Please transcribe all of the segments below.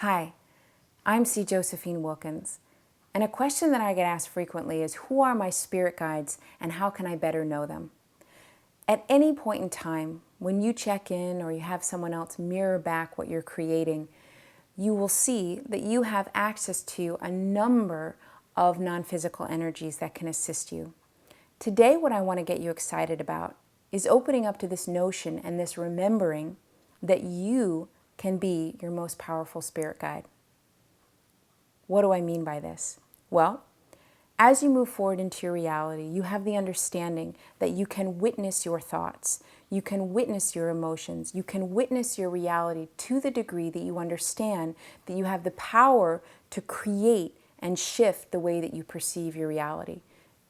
Hi, I'm Josephine Wilkins, and a question that I get asked frequently is, who are my spirit guides and how can I better know them? At any point in time, when you check in or you have someone else mirror back what you're creating, you will see that you have access to a number of non-physical energies that can assist you. Today, what I want to get you excited about is opening up to this notion and this remembering that you can be your most powerful spirit guide. What do I mean by this? Well, as you move forward into your reality, you have the understanding that you can witness your thoughts, you can witness your emotions, you can witness your reality to the degree that you understand that you have the power to create and shift the way that you perceive your reality.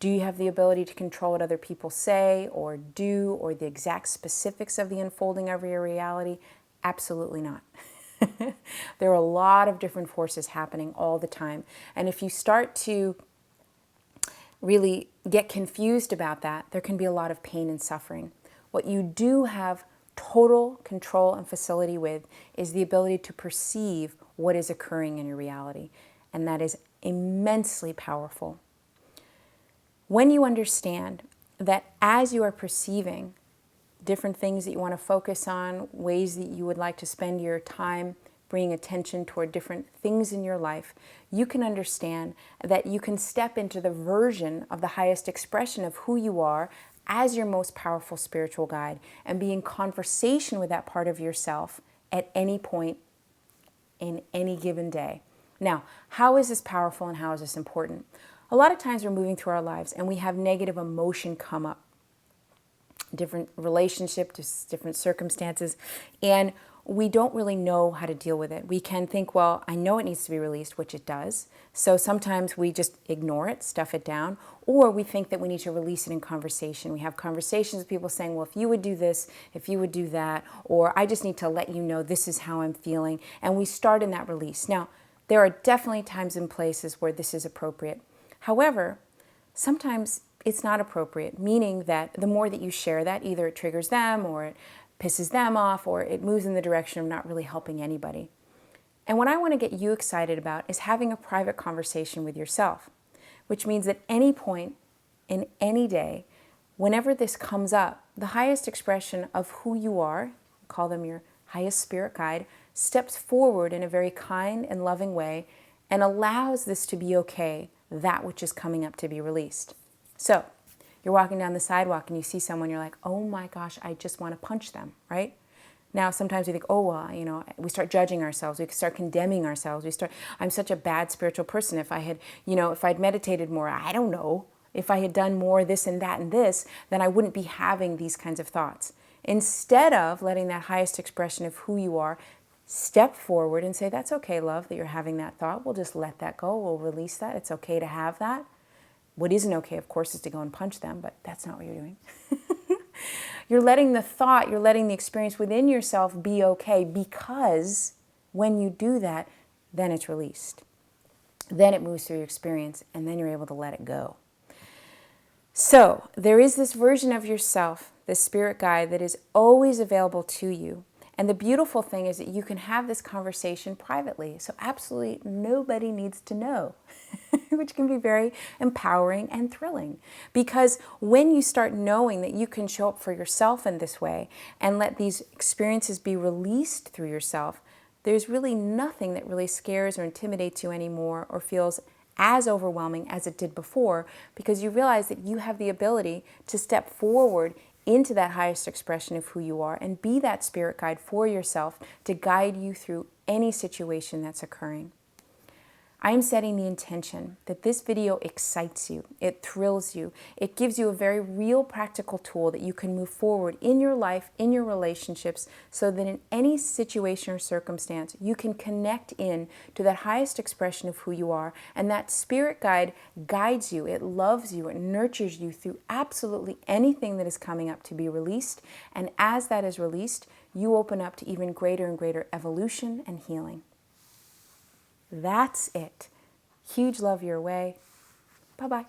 Do you have the ability to control what other people say or do, or the exact specifics of the unfolding of your reality? Absolutely not. There are a lot of different forces happening all the time. And if you start to really get confused about that, there can be a lot of pain and suffering. What you do have total control and facility with is the ability to perceive what is occurring in your reality. And that is immensely powerful. When you understand that as you are perceiving different things that you want to focus on, ways that you would like to spend your time bringing attention toward different things in your life, you can understand that you can step into the version of the highest expression of who you are as your most powerful spiritual guide and be in conversation with that part of yourself at any point in any given day. Now, how is this powerful and how is this important? A lot of times we're moving through our lives and we have negative emotion come up. Different relationship, just different circumstances, and we don't really know how to deal with it. We can think, well, I know it needs to be released, which it does. So sometimes we just ignore it, stuff it down, or we think that we need to release it in conversation. We have conversations with people saying, well, if you would do this, if you would do that, or I just need to let you know this is how I'm feeling, and we start in that release. Now, there are definitely times and places where this is appropriate. However, sometimes it's not appropriate, meaning that the more that you share that, either it triggers them or it pisses them off or it moves in the direction of not really helping anybody. And what I want to get you excited about is having a private conversation with yourself, which means at any point in any day, whenever this comes up, the highest expression of who you are, call them your highest spirit guide, steps forward in a very kind and loving way and allows this to be okay, that which is coming up to be released. So you're walking down the sidewalk and you see someone, you're like, oh my gosh, I just want to punch them, right? Now, sometimes we think, oh, well, we start judging ourselves. We start condemning ourselves. I'm such a bad spiritual person. If I had, if I'd meditated more, I don't know. If I had done more this and that and this, then I wouldn't be having these kinds of thoughts. Instead of letting that highest expression of who you are step forward and say, that's okay, love, that you're having that thought. We'll just let that go. We'll release that. It's okay to have that. What isn't okay, of course, is to go and punch them, but that's not what you're doing. You're letting the thought, you're letting the experience within yourself be okay, because when you do that, then it's released. Then it moves through your experience, and then you're able to let it go. So there is this version of yourself, this spirit guide, that is always available to you. And the beautiful thing is that you can have this conversation privately. So absolutely nobody needs to know, which can be very empowering and thrilling. Because when you start knowing that you can show up for yourself in this way and let these experiences be released through yourself, there's really nothing that really scares or intimidates you anymore or feels as overwhelming as it did before, because you realize that you have the ability to step forward into that highest expression of who you are and be that spirit guide for yourself to guide you through any situation that's occurring. I am setting the intention that this video excites you, it thrills you, it gives you a very real practical tool that you can move forward in your life, in your relationships, so that in any situation or circumstance, you can connect in to that highest expression of who you are, and that spirit guide guides you, it loves you, it nurtures you through absolutely anything that is coming up to be released, and as that is released, you open up to even greater and greater evolution and healing. That's it. Huge love your way. Bye-bye.